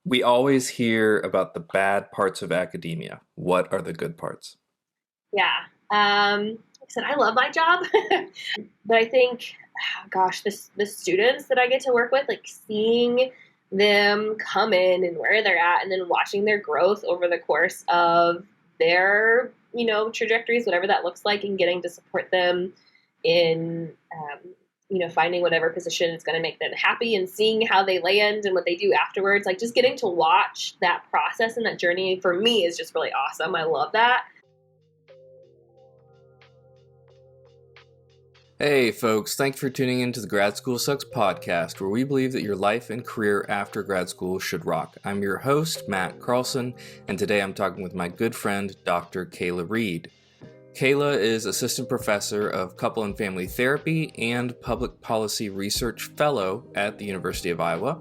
We always hear about the bad parts of academia. What are the good parts? Yeah. Like I said, I love my job, but I think, gosh, the students that I get to work with, like seeing them come in and where they're at, and then watching their growth over the course of their, trajectories, whatever that looks like, and getting to support them in, finding whatever position is going to make them happy and seeing how they land and what they do afterwards. Like just getting to watch that process and that journey for me is just really awesome. I love that. Hey, folks, thanks for tuning in to the Grad School Sucks podcast, where we believe that your life and career after grad school should rock. I'm your host, Matt Carlson, and today I'm talking with my good friend, Dr. Kayla Reed. Kayla is Assistant Professor of Couple and Family Therapy and Public Policy Research Fellow at the University of Iowa.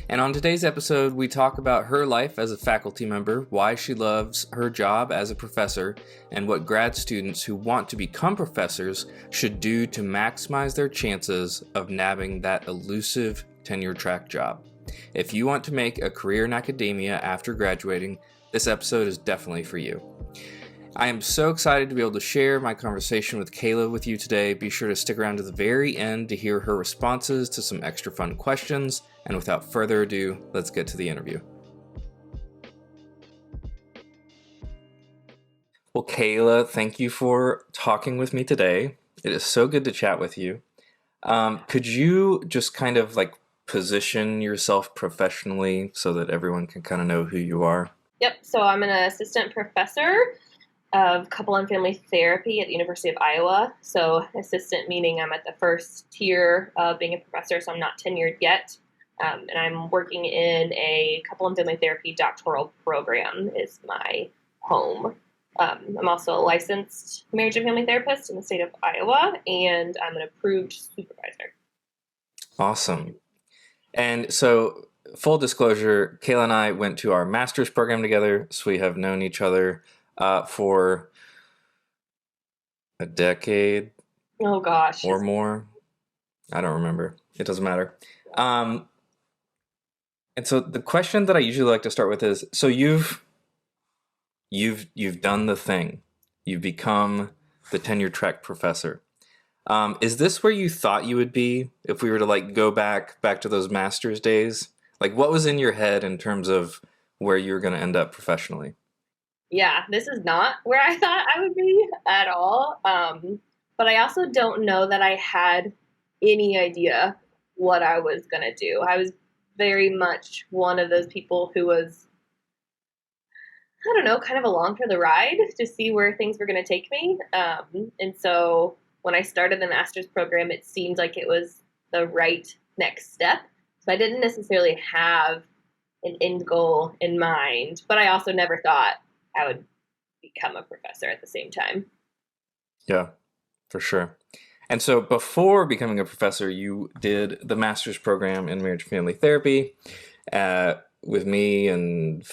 And on today's episode, we talk about her life as a faculty member, why she loves her job as a professor, and what grad students who want to become professors should do to maximize their chances of nabbing that elusive tenure-track job. If you want to make a career in academia after graduating, this episode is definitely for you. I am so excited to be able to share my conversation with Kayla with you today. Be sure to stick around to the very end to hear her responses to some extra fun questions. And without further ado, let's get to the interview. Well, Kayla, thank you for talking with me today. It is so good to chat with you. Could you just kind of position yourself professionally so that everyone can kind of know who you are? Yep. So I'm an assistant professor of couple and family therapy at the University of Iowa. So assistant meaning I'm at the first tier of being a professor, so I'm not tenured yet. And I'm working in a couple and family therapy doctoral program is my home. I'm also a licensed marriage and family therapist in the state of Iowa, and I'm an approved supervisor. Awesome. And so, full disclosure, Kayla and I went to our master's program together, so we have known each other for a decade. Oh gosh. Or more. I don't remember. It doesn't matter. And so the question that I usually like to start with is, so you've done the thing. You've become the tenure track professor. Is this where you thought you would be if we were to go back to those master's days? What was in your head in terms of where you were going to end up professionally? Yeah, this is not where I thought I would be at all. But I also don't know that I had any idea what I was going to do. I was very much one of those people who was, I don't know, kind of along for the ride to see where things were going to take me. And so when I started the master's program, it seemed like it was the right next step. So I didn't necessarily have an end goal in mind, but I also never thought I would become a professor at the same time. Yeah, for sure. And so before becoming a professor, you did the master's program in marriage and family therapy with me and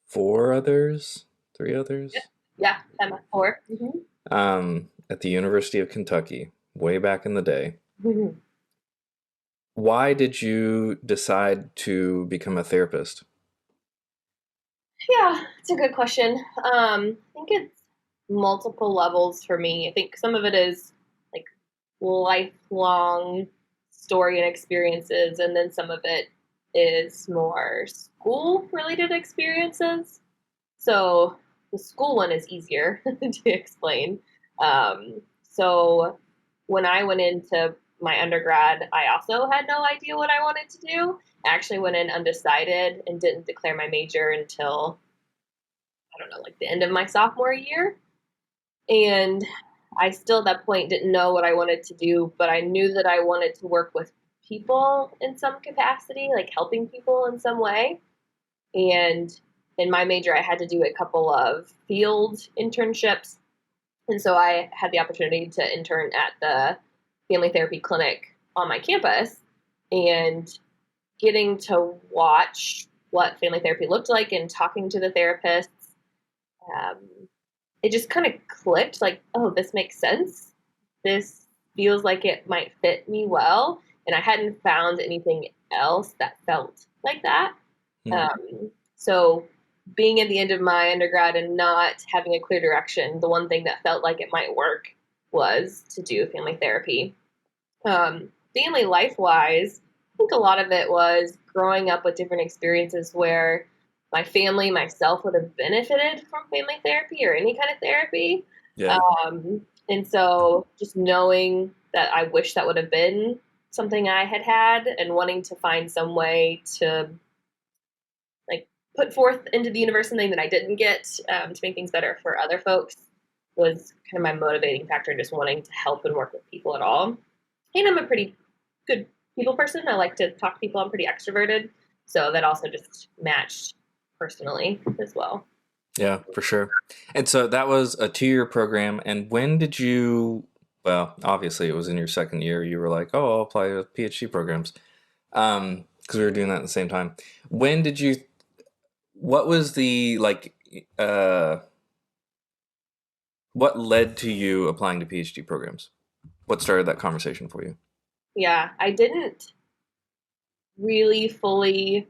three others. Yeah, I'm at 4. Mm-hmm. At the University of Kentucky, way back in the day. Mm-hmm. Why did you decide to become a therapist? Yeah, it's a good question. I think it's multiple levels for me. I think some of it is like lifelong story and experiences, and then some of it is more school-related experiences. So the school one is easier to explain. So when I went into my undergrad, I also had no idea what I wanted to do. I actually went in undecided and didn't declare my major until, I don't know, the end of my sophomore year. And I still at that point didn't know what I wanted to do, but I knew that I wanted to work with people in some capacity, helping people in some way. And in my major, I had to do a couple of field internships. And so I had the opportunity to intern at the family therapy clinic on my campus, and getting to watch what family therapy looked like and talking to the therapists, it just kind of clicked, oh, this makes sense. This feels like it might fit me well. And I hadn't found anything else that felt like that. Mm. So being at the end of my undergrad and not having a clear direction, the one thing that felt like it might work was to do family therapy. Family life-wise, I think a lot of it was growing up with different experiences where my family, myself would have benefited from family therapy or any kind of therapy. Yeah. And so just knowing that I wish that would have been something I had had and wanting to find some way to like put forth into the universe something that I didn't get to make things better for other folks was kind of my motivating factor, just wanting to help and work with people at all. And I'm a pretty good people person. I like to talk to people. I'm pretty extroverted. So that also just matched personally as well. Yeah, for sure. And so that was a 2-year program. And when did you, well, obviously it was in your second year, you were like, oh, I'll apply to PhD programs. Because we were doing that at the same time. When did you, what was the, like, what led to you applying to PhD programs? What started that conversation for you? Yeah, I didn't really fully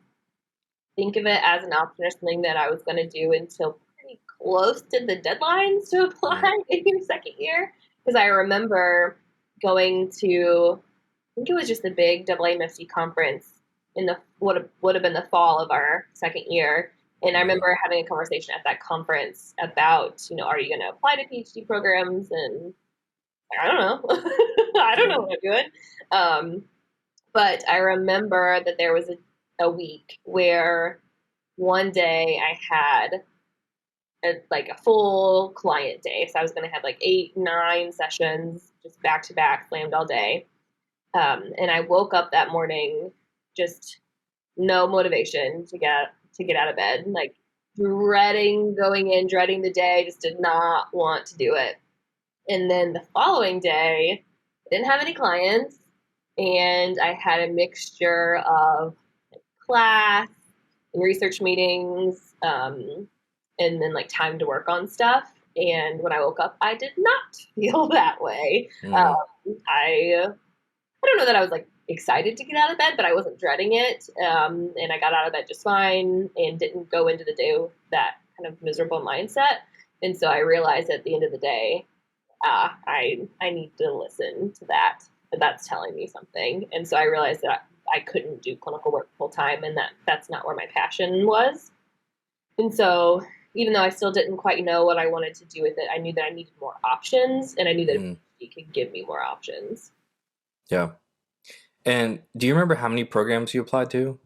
think of it as an option or something that I was going to do until pretty close to the deadlines to apply in your second year. Because I remember going to, I think it was just the big AAMFC conference in the would have been the fall of our second year. And I remember having a conversation at that conference about, are you going to apply to PhD programs? And I don't know. I don't know what I'm doing. But I remember that there was a week where one day I had a full client day. So I was going to have like 8, 9 sessions just back to back, slammed all day. And I woke up that morning just no motivation to get out of bed, like dreading going in, dreading the day, just did not want to do it. And then the following day, I didn't have any clients, and I had a mixture of class and research meetings, and then like time to work on stuff. And when I woke up, I did not feel that way. I don't know that I was like excited to get out of bed, but I wasn't dreading it. And I got out of bed just fine and didn't go into the day with that kind of miserable mindset. And so I realized at the end of the day, I need to listen to that. That's telling me something. And so I realized that I couldn't do clinical work full time, and that's not where my passion was. And so even though I still didn't quite know what I wanted to do with it, I knew that I needed more options, and I knew that it could give me more options. Yeah. And do you remember how many programs you applied to?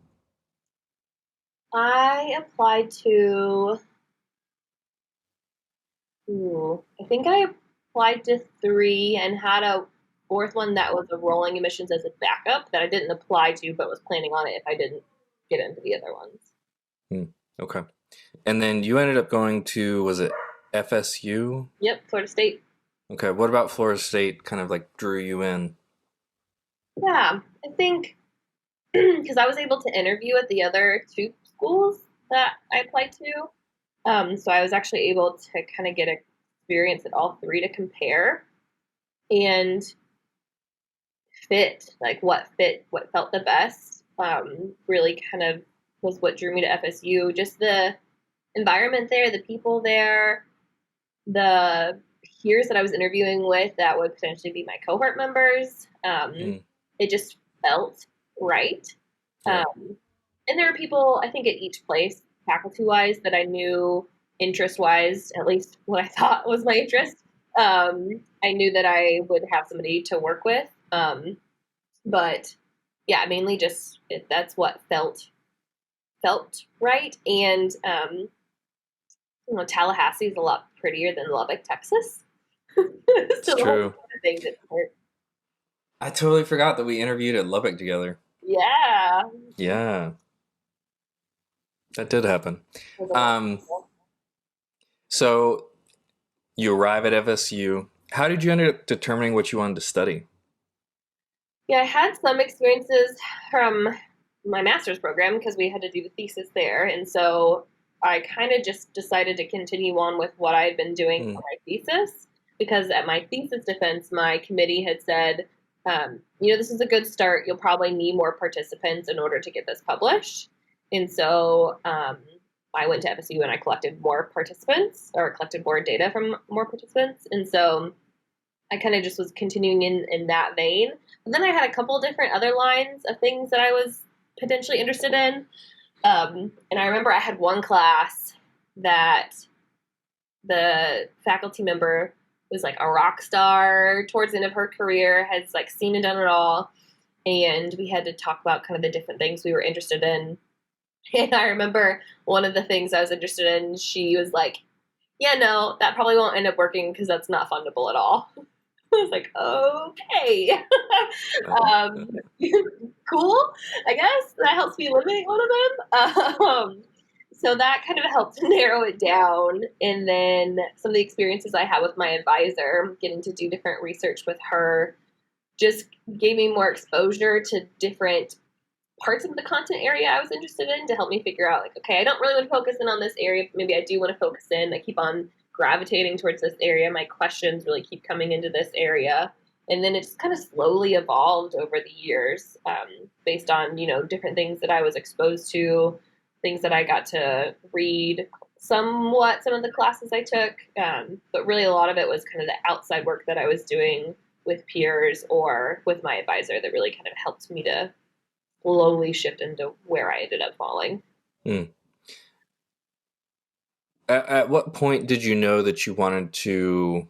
I applied to, I think I applied to 3 and had a fourth one that was a rolling admissions as a backup that I didn't apply to, but was planning on it if I didn't get into the other ones. Okay. And then you ended up going to, was it FSU? Yep, Florida State. Okay. What about Florida State kind of like drew you in? Yeah, I think because I was able to interview at the other 2 schools that I applied to. So I was actually able to kind of get experience at all 3 to compare and what felt the best. Really kind of was what drew me to FSU. Just the environment there, the people there, the peers that I was interviewing with that would potentially be my cohort members. It just felt right. Yeah. And there were people, I think, at each place, faculty-wise, that I knew interest-wise, at least what I thought was my interest. I knew that I would have somebody to work with. But yeah, mainly just that's what felt right. And Tallahassee is a lot prettier than Lubbock, Texas. It's true. Thing that hurt. I totally forgot that we interviewed at Lubbock together. Yeah. Yeah. That did happen. So you arrive at FSU. How did you end up determining what you wanted to study? Yeah, I had some experiences from my master's program because we had to do the thesis there. And so I kind of just decided to continue on with what I had been doing for my thesis, because at my thesis defense, my committee had said, this is a good start. You'll probably need more participants in order to get this published. And so I went to FSU and I collected more data from more participants. And so I kind of just was continuing in that vein. But then I had a couple different other lines of things that I was potentially interested in. And I remember I had one class that the faculty member was like a rock star towards the end of her career, has like seen and done it all. And we had to talk about kind of the different things we were interested in. And I remember one of the things I was interested in, she was like, yeah, no, that probably won't end up working because that's not fundable at all. I was like, okay. um, cool, I guess. That helps me eliminate one of them. So that kind of helped narrow it down. And then some of the experiences I had with my advisor, getting to do different research with her, just gave me more exposure to different parts of the content area I was interested in to help me figure out, like, okay, I don't really want to focus in on this area. Maybe I do want to focus in. I keep on gravitating towards this area. My questions really keep coming into this area. And then it just kind of slowly evolved over the years based on, different things that I was exposed to, things that I got to read, somewhat some of the classes I took. But really a lot of it was kind of the outside work that I was doing with peers or with my advisor that really kind of helped me to slowly shift into where I ended up falling. At what point did you know that you wanted to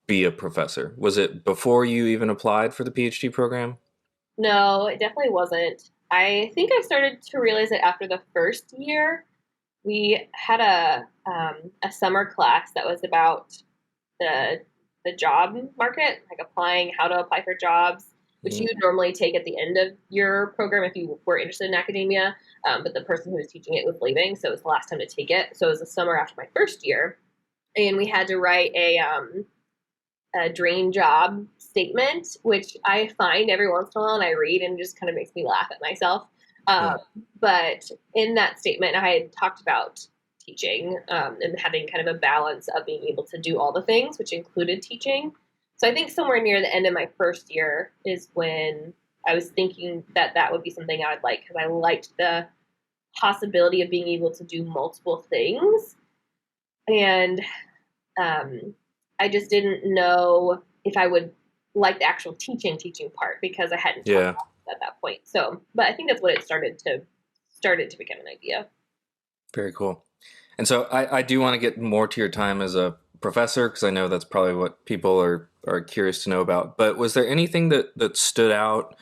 be a professor? Was it before you even applied for the PhD program? No, it definitely wasn't. I think I started to realize it after the first year. We had a summer class that was about the job market, like applying, how to apply for jobs, which you would normally take at the end of your program if you were interested in academia. But the person who was teaching it was leaving, so it was the last time to take it. So it was the summer after my first year, and we had to write a dream job statement, which I find every once in a while and I read and it just kind of makes me laugh at myself. But in that statement, I had talked about teaching and having kind of a balance of being able to do all the things, which included teaching. So I think somewhere near the end of my first year is when I was thinking that that would be something I would like, because I liked the possibility of being able to do multiple things. And I just didn't know if I would like the actual teaching part because I hadn't talked about it at that point. So, but I think that's what it started to become an idea. Very cool. And so I do want to get more to your time as a professor, because I know that's probably what people are curious to know about. But was there anything that stood out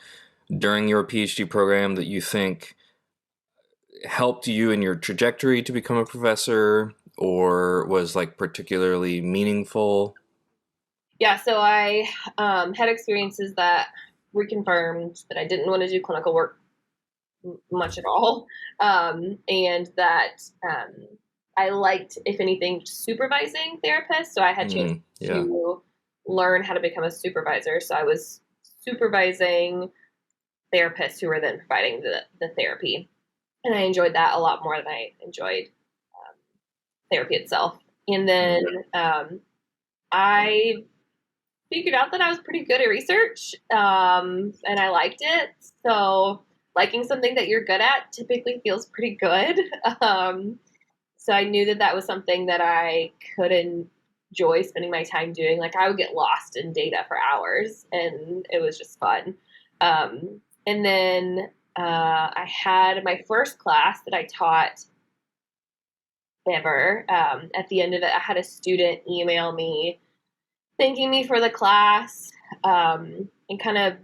during your PhD program that you think helped you in your trajectory to become a professor, or was like particularly meaningful? Yeah, so I had experiences that reconfirmed that I didn't want to do clinical work much at all, and that I liked, if anything, supervising therapists. So I had a chance to learn how to become a supervisor. So I was supervising therapists who were then providing the therapy. And I enjoyed that a lot more than I enjoyed therapy itself. And then I figured out that I was pretty good at research, and I liked it. So liking something that you're good at typically feels pretty good. So I knew that that was something that I could enjoy spending my time doing. Like I would get lost in data for hours, and it was just fun. And then I had my first class that I taught ever. At the end of it, I had a student email me thanking me for the class, and kind of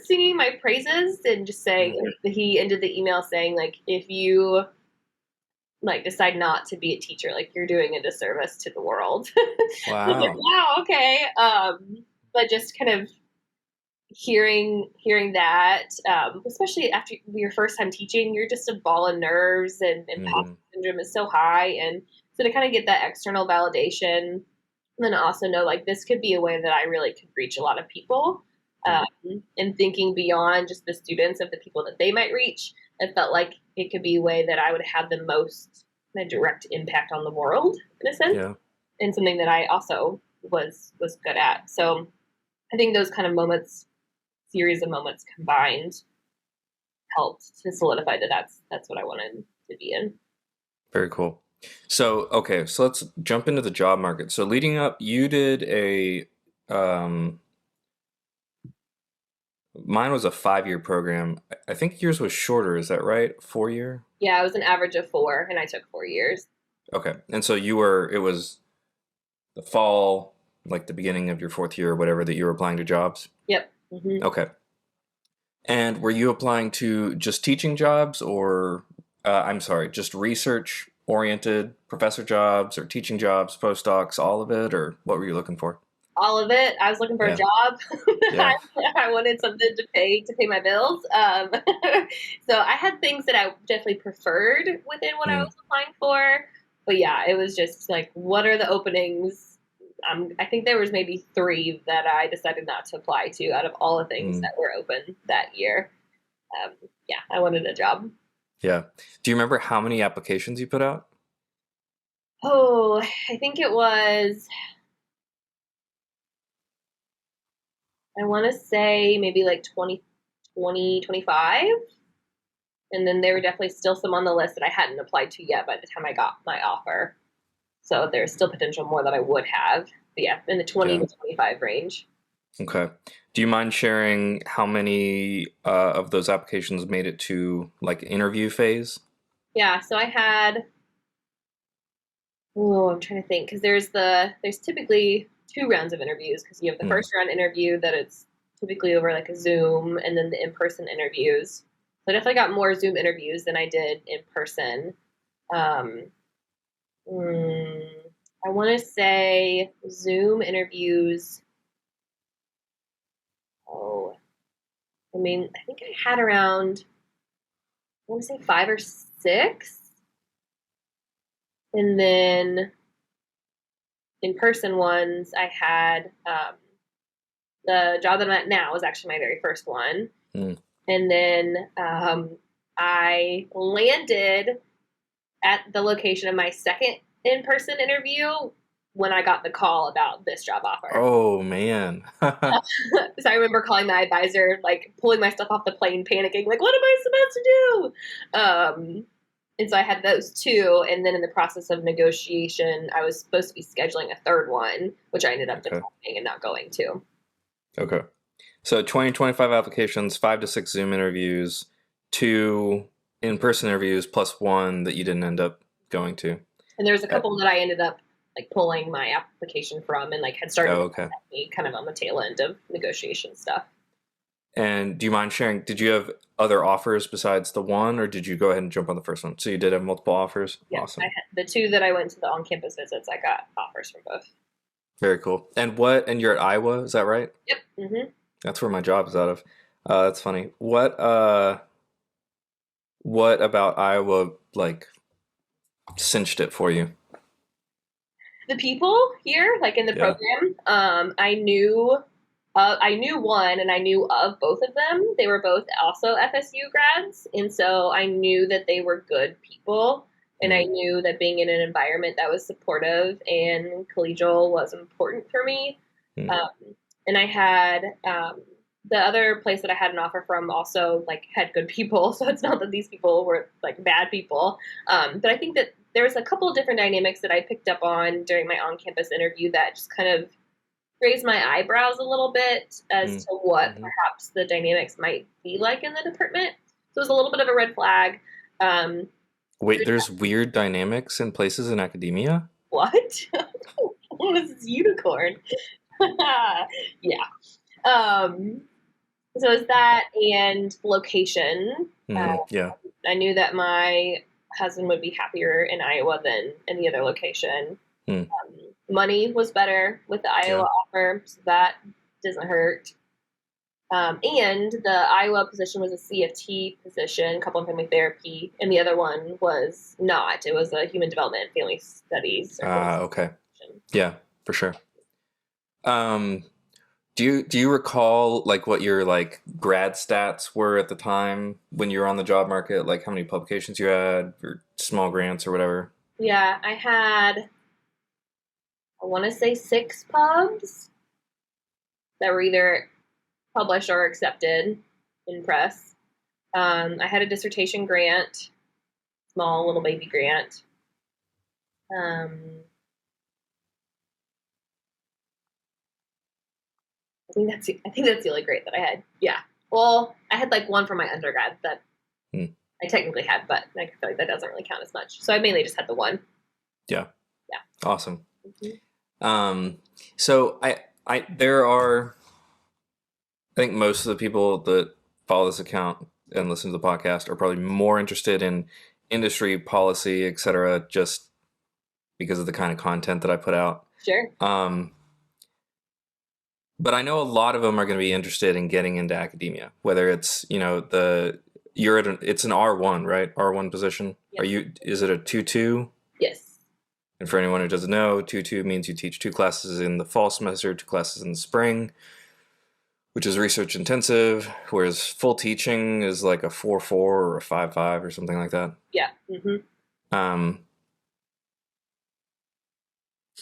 singing my praises, and just saying, he ended the email saying, like, if you like decide not to be a teacher, like you're doing a disservice to the world. Wow. Like, wow, okay. But just kind of hearing that, especially after your first time teaching, you're just a ball of nerves, and imposter syndrome is so high, and so to kind of get that external validation, and then also know, like, this could be a way that I really could reach a lot of people, and thinking beyond just the students of the people that they might reach, it felt like it could be a way that I would have the most direct impact on the world, in a sense, and something that I also was good at. So I think those kind of moments, series of moments combined, helped to solidify that that's what I wanted to be in. Very cool. So, okay, so let's jump into the job market. So leading up, you did um, mine was a 5-year program. I think yours was shorter. Is that right? 4-year? Yeah, I was an average of 4, and I took 4 years. Okay. And so it was the fall, like the beginning of your 4th year or whatever, that you were applying to jobs? Yep. Hmm. Okay. And were you applying to just teaching jobs or, I'm sorry, just research oriented professor jobs or teaching jobs, postdocs, all of it? Or what were you looking for? All of it. I was looking for a Yeah. job. Yeah. I wanted something to pay my bills. So I had things that I definitely preferred within what I Mm, was applying for. But yeah, it was just like, what are the openings? I think there was maybe 3 that I decided not to apply to out of all the things mm, that were open that year. Um, yeah, I wanted a job. yeah. Do you remember how many applications you put out? Oh, I think it was, I want to say maybe like 25. And then there were definitely still some on the list that I hadn't applied to yet by the time I got my offer. So there's still potential more that I would have. But yeah, in the 20 Yeah. to 25 range. Okay. Do you mind sharing how many of those applications made it to like interview phase? Yeah, so I had, oh, I'm trying to think, because there's typically 2 rounds of interviews, because you have the Mm, first round interview that it's typically over like a Zoom, and then the in-person interviews. So I definitely got more Zoom interviews than I did in person. Um, mm, I want to say Zoom interviews. Oh, I mean, I think I had around, I want to say 5 or 6. And then in person ones, I had the job that I'm at now was actually my very first one. mm. And then I landed at the location of my second in person interview when I got the call about this job offer. Oh man. So I remember calling my advisor, like pulling my stuff off the plane, panicking, like, what am I supposed to do? And so I had those 2, and then in the process of negotiation, I was supposed to be scheduling a third one, which I ended up Okay. declining and not going to. Okay. So 20, 25 applications, 5 to 6 Zoom interviews, 2 in-person interviews, plus 1 that you didn't end up going to. And there's a Uh, couple that I ended up like pulling my application from and like had started oh, to okay. contact me kind of on the tail end of negotiation stuff. And do you mind sharing, did you have other offers besides the one, or did you go ahead and jump on the first one? So you did have multiple offers? Yeah, I Awesome. had the 2 that I went to the on-campus visits. I got offers from both. Very cool. And you're at Iowa, is that right? Yep. Hmm. That's where my job is out of. That's funny. What about Iowa like cinched it for you? The people here, like in the Yeah. program, I knew one, and I knew of both of them. They were both also FSU grads, and so I knew that they were good people, and I Mm, knew that being in an environment that was supportive and collegial was important for me. mm, Um, and I had the other place that I had an offer from also like had good people, so it's not that these people were like bad people. But I think that there was a couple of different dynamics that I picked up on during my on-campus interview that just kind of raised my eyebrows a little bit as mm, to what mhm. perhaps the dynamics might be like in the department. So it was a little bit of a red flag. Um, Wait, there's weird dynamics in places in academia? what? What is this unicorn? Yeah. Um, so it's that and location. Yeah. I knew that my husband would be happier in Iowa than any other location. Mm, Money was better with the Iowa yeah. offer, so that doesn't hurt. And the Iowa position was a CFT position, couple and family therapy, and the other one was not. It was a human development and family studies or family Okay. position. Yeah, for sure. Um, do you recall like what your like grad stats were at the time when you were on the job market? Like how many publications you had or small grants or whatever? Yeah, I had, I want to say 6 pubs that were either published or accepted in press. I had a dissertation grant, small little baby grant. I think that's the only grade that I had. Yeah. Well, I had like one for my undergrad that I technically had, but I feel like that doesn't really count as much. So I mainly just had the one. Yeah. Yeah. Awesome. So there are, I think most of the people that follow this account and listen to the podcast are probably more interested in industry, policy, etc., just because of the kind of content that I put out. Sure. But I know a lot of them are going to be interested in getting into academia, whether it's, it's an R1, right? R1 position. Yes. Is it a 2-2? Yes. And for anyone who doesn't know, 2-2 means you teach 2 classes in the fall semester, 2 classes in the spring, which is research intensive, whereas full teaching is like a 4-4 or a 5-5 or something like that. Yeah. Mm-hmm.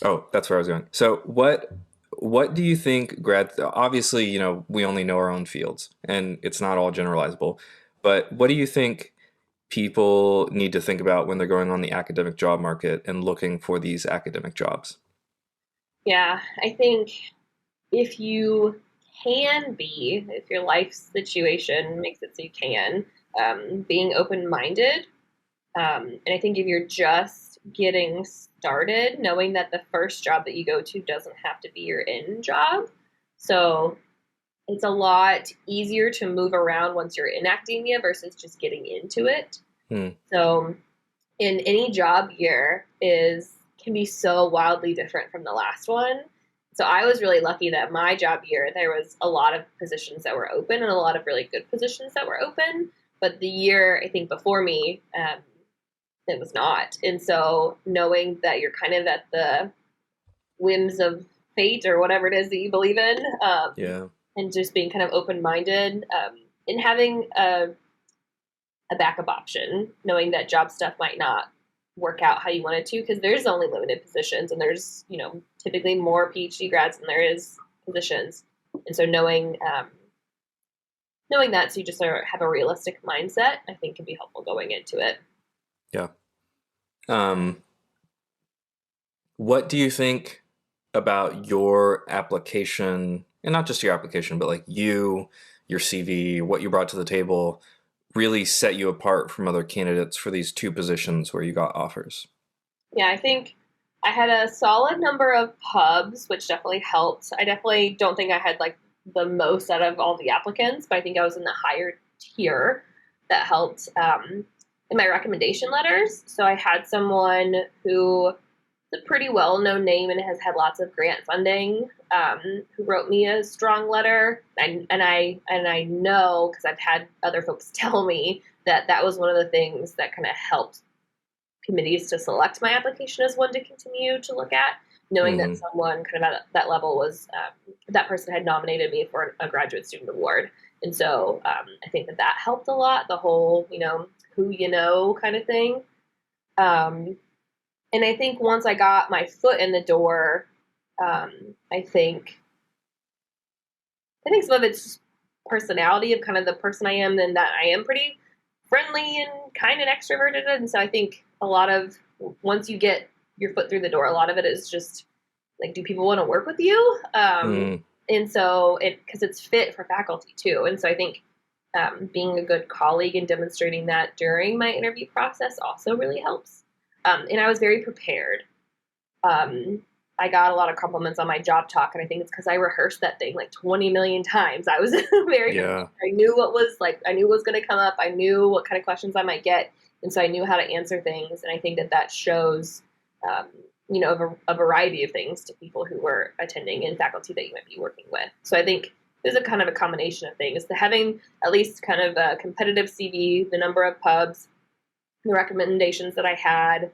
Oh, that's where I was going. So what do you think obviously, we only know our own fields and it's not all generalizable, but what do you think people need to think about when they're going on the academic job market and looking for these academic jobs? Yeah, I think if your life situation makes it so you can, being open-minded. And I think if you're just getting started, knowing that the first job that you go to doesn't have to be your end job. So it's a lot easier to move around once you're in academia versus just getting into it. So in any job year can be so wildly different from the last one. So I was really lucky that my job year, there was a lot of positions that were open and a lot of really good positions that were open. But the year, I think, before me, it was not. And so knowing that you're kind of at the whims of fate or whatever it is that you believe in, and just being kind of open-minded, and having a backup option, knowing that job stuff might not work out how you want it to, because there's only limited positions and there's, typically more PhD grads than there is positions. And so knowing that, so you just have a realistic mindset, I think can be helpful going into it. Yeah. What do you think about your application, and not just your application, but like your CV, what you brought to the table, really set you apart from other candidates for these 2 positions where you got offers? Yeah, I think I had a solid number of pubs, which definitely helped. I definitely don't think I had like the most out of all the applicants, but I think I was in the higher tier. That helped in my recommendation letters. So I had someone who is a pretty well-known name and has had lots of grant funding, who wrote me a strong letter. And I know, because I've had other folks tell me, that was one of the things that kind of helped committees to select my application as one to continue to look at, knowing that someone kind of at that level was, that person had nominated me for a graduate student award. And so I think that helped a lot, the whole, who kind of thing. And I think once I got my foot in the door, I think some of it's just personality of kind of the person I am, and that I am pretty friendly and kind and extroverted. And so I think a lot of, once you get your foot through the door, a lot of it is just like, do people want to work with you? And so because it's fit for faculty too. And so I think being a good colleague and demonstrating that during my interview process also really helps. And I was very prepared. I got a lot of compliments on my job talk, and I think it's because I rehearsed that thing like 20 million times. I was very, I knew what was going to come up. I knew what kind of questions I might get. And so I knew how to answer things. And I think that shows, a variety of things to people who were attending and faculty that you might be working with. So I think there's a kind of a combination of things. Having at least kind of a competitive CV, the number of pubs, the recommendations that I had,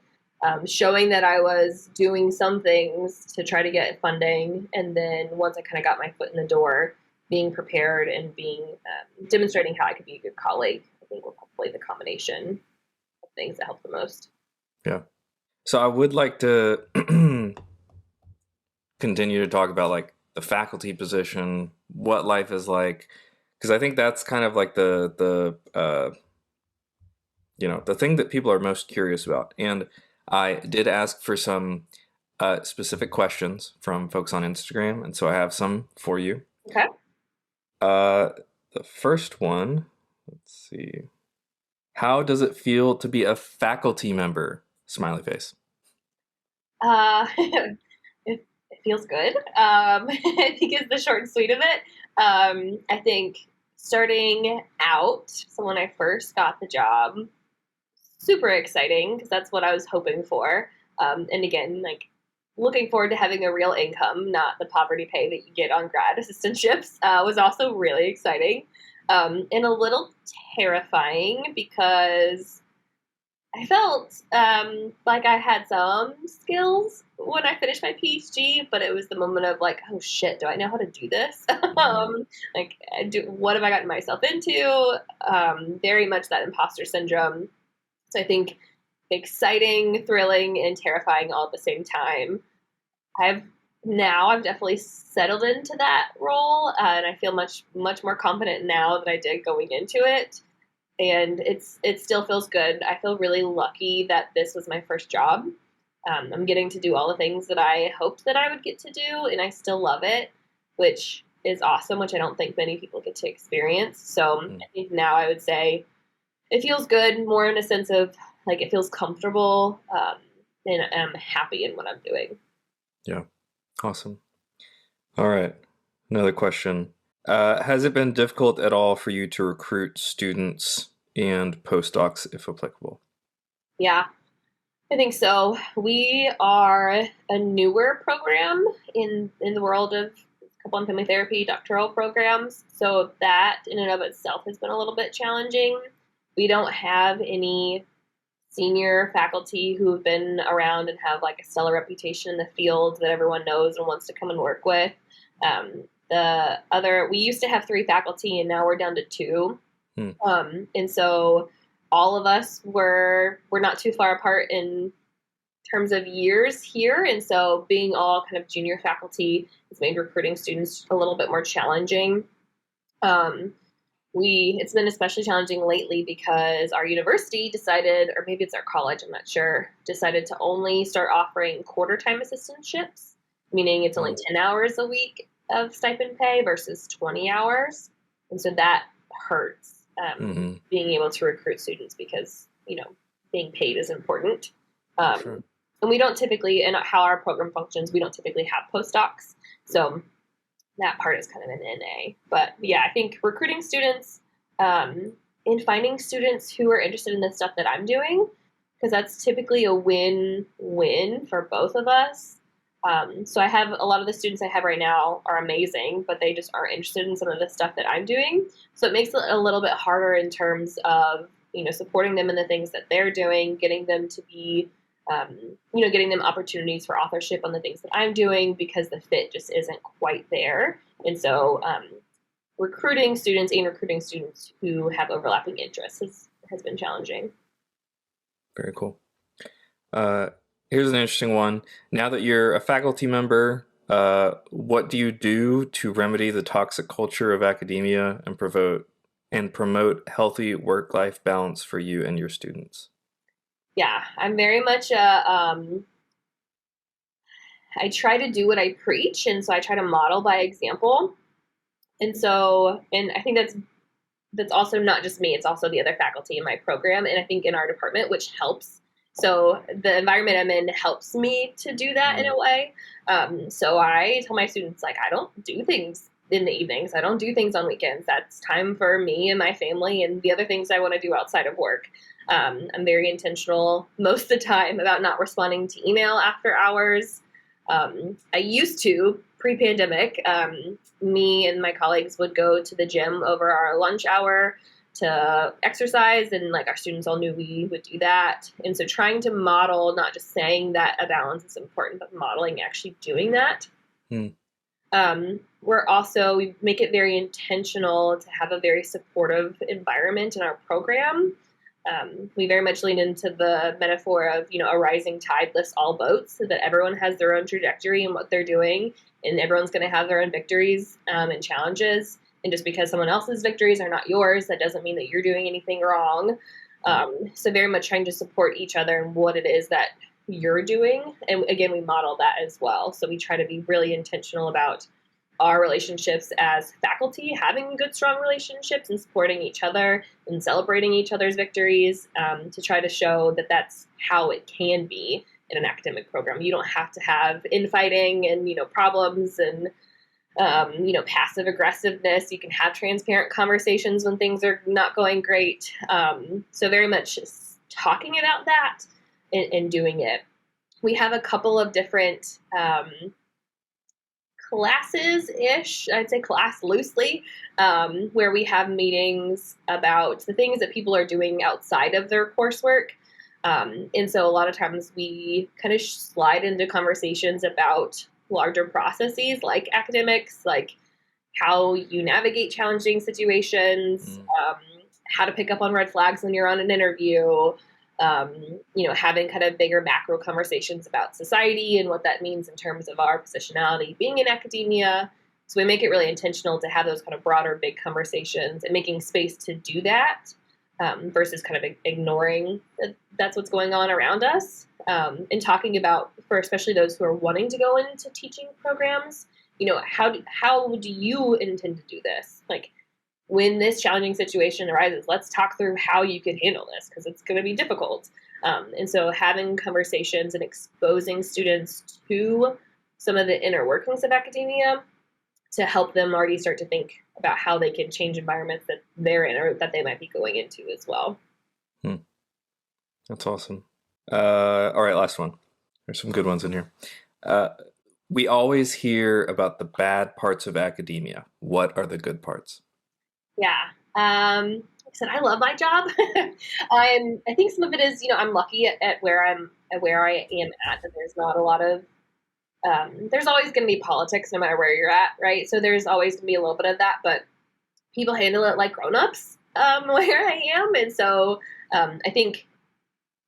showing that I was doing some things to try to get funding. And then once I kind of got my foot in the door, being prepared and demonstrating how I could be a good colleague, I think were probably the combination of things that helped the most. Yeah. So I would like to continue to talk about like the faculty position, what life is like, because I think that's kind of like the thing that people are most curious about. And I did ask for some specific questions from folks on Instagram, and so I have some for you. Okay. The first one, let's see. How does it feel to be a faculty member? Smiley face. It feels good. I think is the short and sweet of it. I think starting out, so when I first got the job, super exciting because that's what I was hoping for. And again, like looking forward to having a real income, not the poverty pay that you get on grad assistantships, was also really exciting. And a little terrifying because I felt like I had some skills when I finished my PhD, but it was the moment of like, oh shit, do I know how to do this? What have I gotten myself into? Very much that imposter syndrome. So I think exciting, thrilling, and terrifying all at the same time. I've definitely settled into that role, and I feel much more confident now than I did going into it. And it still feels good. I feel really lucky that this was my first job. I'm getting to do all the things that I hoped that I would get to do, and I still love it, which is awesome, which I don't think many people get to experience. So I think now I would say it feels good, more in a sense of like it feels comfortable, and I'm happy in what I'm doing. Yeah, awesome. All right, another question. Has it been difficult at all for you to recruit students and postdocs, if applicable? Yeah, I think so. We are a newer program in the world of couple and family therapy doctoral programs, so that in and of itself has been a little bit challenging. We don't have any senior faculty who have been around and have like a stellar reputation in the field that everyone knows and wants to come and work with. We used to have 3 faculty and now we're down to 2. And so all of us we're not too far apart in terms of years here. And so being all kind of junior faculty has made recruiting students a little bit more challenging. It's been especially challenging lately because our university decided, or maybe it's our college, I'm not sure, decided to only start offering quarter-time assistantships, meaning it's only 10 hours a week of stipend pay versus 20 hours. And so that hurts being able to recruit students because, being paid is important. Sure. And we don't typically, and how our program functions, we don't typically have postdocs. So that part is kind of an NA. But yeah, I think recruiting students and finding students who are interested in the stuff that I'm doing, because that's typically a win-win for both of us. So I have a lot of the students I have right now are amazing, but they just aren't interested in some of the stuff that I'm doing. So it makes it a little bit harder in terms of, supporting them in the things that they're doing, getting them to be getting them opportunities for authorship on the things that I'm doing because the fit just isn't quite there. And so recruiting students who have overlapping interests has been challenging. Very cool. Here's an interesting one. Now that you're a faculty member, what do you do to remedy the toxic culture of academia and promote healthy work-life balance for you and your students? Yeah, I'm very much I try to do what I preach, and so I try to model by example. And I think that's also not just me, it's also the other faculty in my program, and I think in our department, which helps. So the environment I'm in helps me to do that in a way. So I tell my students, like, I don't do things in the evenings. I don't do things on weekends. That's time for me and my family and the other things I want to do outside of work. I'm very intentional most of the time about not responding to email after hours. I used to, pre-pandemic, me and my colleagues would go to the gym over our lunch hour to exercise, and like our students all knew we would do that. And so trying to model, not just saying that a balance is important, but modeling actually doing that. We make it very intentional to have a very supportive environment in our program. We very much lean into the metaphor of, a rising tide lifts all boats, so that everyone has their own trajectory in what they're doing, and everyone's going to have their own victories and challenges. And just because someone else's victories are not yours, that doesn't mean that you're doing anything wrong. So very much trying to support each other in what it is that you're doing. And again, we model that as well. So we try to be really intentional about our relationships as faculty, having good, strong relationships and supporting each other and celebrating each other's victories, to try to show that that's how it can be in an academic program. You don't have to have infighting and, problems and, passive aggressiveness. You can have transparent conversations when things are not going great. So very much talking about that and doing it. We have a couple of different classes-ish, I'd say class loosely, where we have meetings about the things that people are doing outside of their coursework. And so a lot of times we kind of slide into conversations about larger processes like academics, like how you navigate challenging situations, how to pick up on red flags when you're on an interview, having kind of bigger macro conversations about society and what that means in terms of our positionality being in academia. So we make it really intentional to have those kind of broader, big conversations and making space to do that, versus kind of ignoring that that's what's going on around us, and talking about, for especially those who are wanting to go into teaching programs, how do you intend to do this? Like, when this challenging situation arises, let's talk through how you can handle this, because it's going to be difficult. And so having conversations and exposing students to some of the inner workings of academia to help them already start to think about how they can change environments that they're in or that they might be going into as well. That's awesome. All right, last one. There's some good ones in here. We always hear about the bad parts of academia. What are the good parts? Yeah. Like I said, I love my job. I think some of it is, I'm lucky at where I am at, that there's not a lot of, there's always going to be politics no matter where you're at, right? So there's always going to be a little bit of that, but people handle it like grown-ups, where I am. And so, I think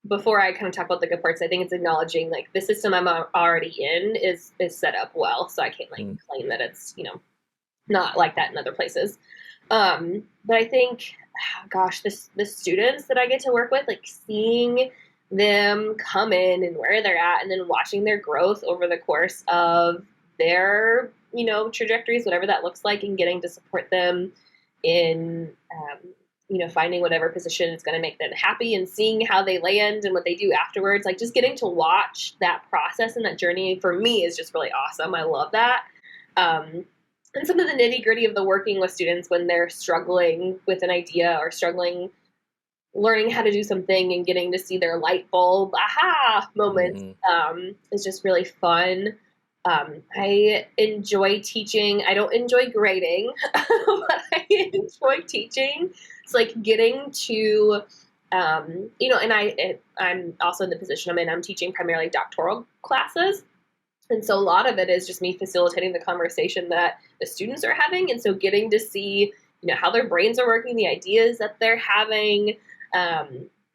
before I kind of talk about the good parts, I think it's acknowledging like the system I'm already in is set up well. So I can't claim that it's, not like that in other places. But I think, the students that I get to work with, like seeing them come in and where they're at, and then watching their growth over the course of their, trajectories, whatever that looks like, and getting to support them in, finding whatever position is going to make them happy, and seeing how they land and what they do afterwards. Like, just getting to watch that process and that journey for me is just really awesome. I love that. And some of the nitty-gritty of the working with students when they're struggling with an idea or struggling learning how to do something and getting to see their light bulb aha moments, is just really fun. I enjoy teaching. I don't enjoy grading, but I enjoy teaching. It's like getting to, and I'm also in the position I'm in. I'm teaching primarily doctoral classes. And so a lot of it is just me facilitating the conversation that the students are having. And so getting to see, how their brains are working, the ideas that they're having,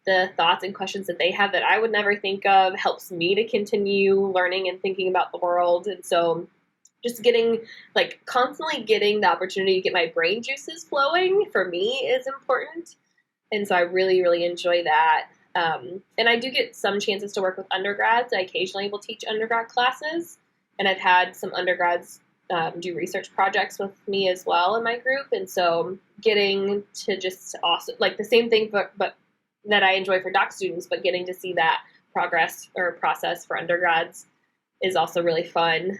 the thoughts and questions that they have that I would never think of, helps me to continue learning and thinking about the world. And so just constantly getting the opportunity to get my brain juices flowing for me is important. And so I really, really enjoy that. And I do get some chances to work with undergrads. I occasionally will teach undergrad classes, and I've had some undergrads do research projects with me as well in my group. And so getting to just also like the same thing, but that I enjoy for doc students, but getting to see that progress or process for undergrads is also really fun.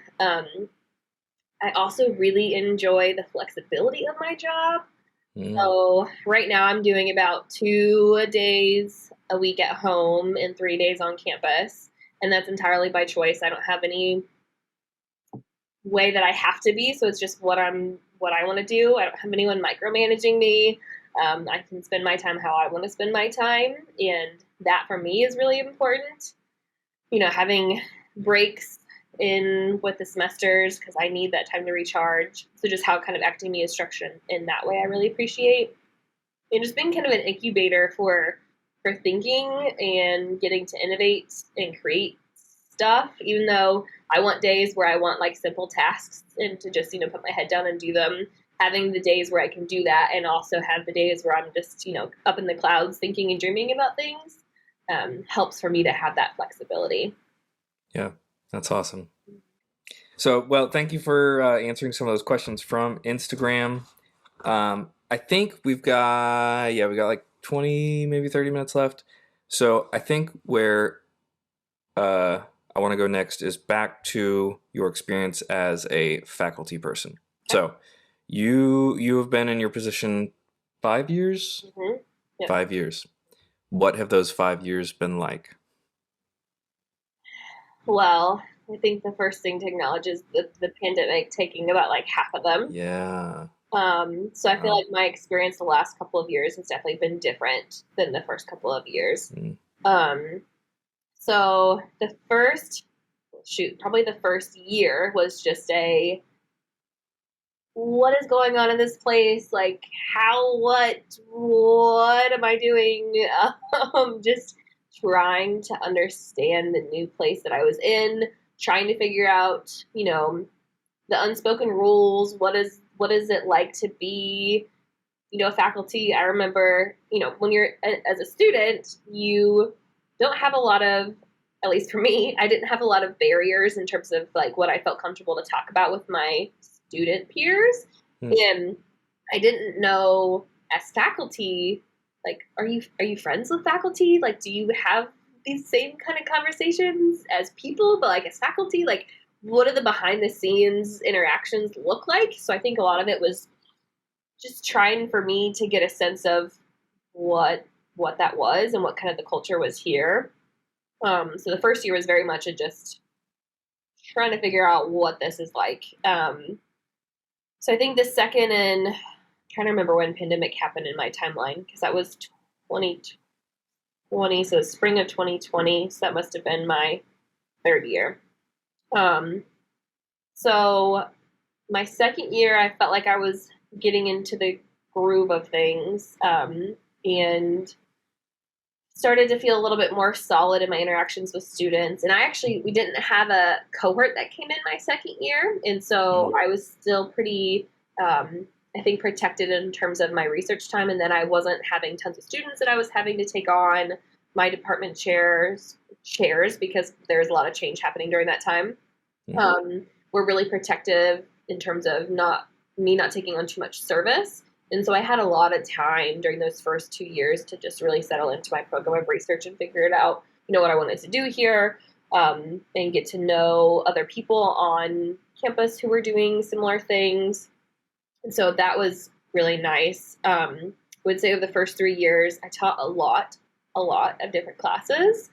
I also really enjoy the flexibility of my job. So right now I'm doing about 2 days a week at home and 3 days on campus. And that's entirely by choice. I don't have any way that I have to be. So it's just what I want to do. I don't have anyone micromanaging me. I can spend my time how I want to spend my time. And that for me is really important. Having breaks in with the semesters because I need that time to recharge. So just how kind of academia is structured in that way I really appreciate. And just being kind of an incubator for thinking and getting to innovate and create stuff, even though I want days where I want like simple tasks and to just, put my head down and do them. having the days where I can do that and also have the days where I'm just, up in the clouds thinking and dreaming about things, helps for me to have that flexibility. Yeah, that's awesome. So, well, thank you for answering some of those questions from Instagram. I think we got like 20, maybe 30 minutes left. So I think where I want to go next is back to your experience as a faculty person. Okay. So you have been in your position 5 years? Mm-hmm. Yep. 5 years. What have those 5 years been like? Well, I think the first thing to acknowledge is the pandemic taking about like half of them. Yeah. So I feel like my experience the last couple of years has definitely been different than the first couple of years. So probably the first year was just what is going on in this place? Like, what am I doing? Just trying to understand the new place that I was in, trying to figure out, the unspoken rules. What is it like to be, a faculty? I remember, when you're as a student, you don't have a lot of, at least for me, I didn't have a lot of barriers in terms of like what I felt comfortable to talk about with my student peers. And I didn't know as faculty, like, are you friends with faculty? Like, do you have these same kind of conversations as people, but like as faculty, like what do the behind the scenes interactions look like? So I think a lot of it was just trying for me to get a sense of what that was and what kind of the culture was here. So the first year was very much just trying to figure out what this is like. So I think the second, and I'm trying to remember when pandemic happened in my timeline, because that was 2020, so spring of 2020. So that must have been my third year. So my second year, I felt like I was getting into the groove of things, and started to feel a little bit more solid in my interactions with students. And we didn't have a cohort that came in my second year. And so I was still pretty, I think, protected in terms of my research time. And then I wasn't having tons of students that I was having to take on my department chairs because there's a lot of change happening during that time. Were really protective in terms of not taking on too much service. And so I had a lot of time during those first 2 years to just really settle into my program of research and figure it out, what I wanted to do here, and get to know other people on campus who were doing similar things. And so that was really nice. I would say over the first 3 years, I taught a lot of different classes.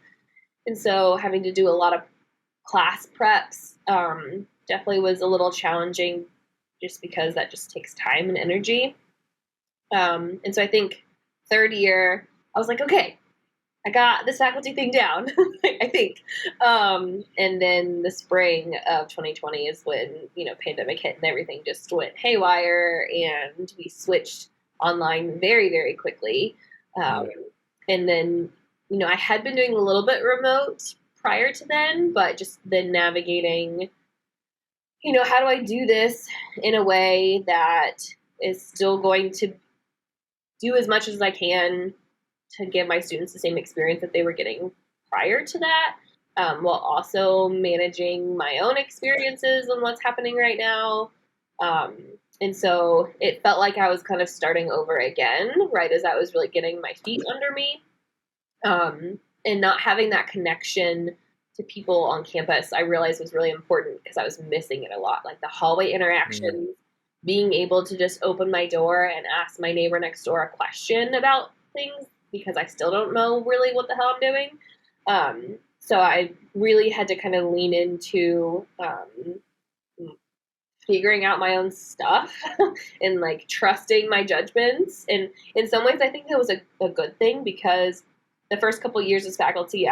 And so having to do a lot of class preps definitely was a little challenging just because that just takes time and energy. And so I think third year, I was like, okay, I got this faculty thing down, I think. And then the spring of 2020 is when, pandemic hit and everything just went haywire, and we switched online very, very quickly. And then, I had been doing a little bit remote prior to then, but just then navigating, how do I do this in a way that is still going to do as much as I can to give my students the same experience that they were getting prior to that, while also managing my own experiences and what's happening right now. And so it felt like I was kind of starting over again, right as I was really getting my feet under me, and not having that connection to people on campus, I realized was really important because I was missing it a lot, like the hallway interactions. Being able to just open my door and ask my neighbor next door a question about things because I still don't know really what the hell I'm doing. So I really had to kind of lean into figuring out my own stuff and like trusting my judgments. And in some ways, I think that was a good thing because the first couple years as faculty,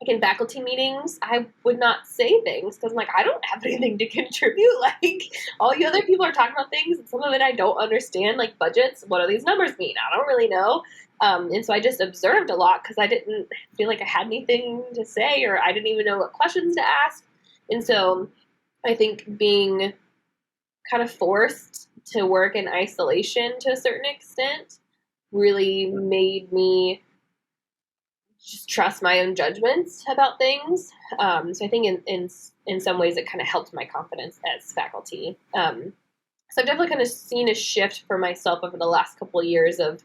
in faculty meetings, I would not say things because I'm like, I don't have anything to contribute. Like, all you other people are talking about things, and some of it I don't understand, like budgets. What do these numbers mean? I don't really know. And so I just observed a lot because I didn't feel like I had anything to say, or I didn't even know what questions to ask. And so I think being kind of forced to work in isolation to a certain extent really made me just trust my own judgments about things. So I think in some ways it kind of helped my confidence as faculty. So I've definitely kind of seen a shift for myself over the last couple of years of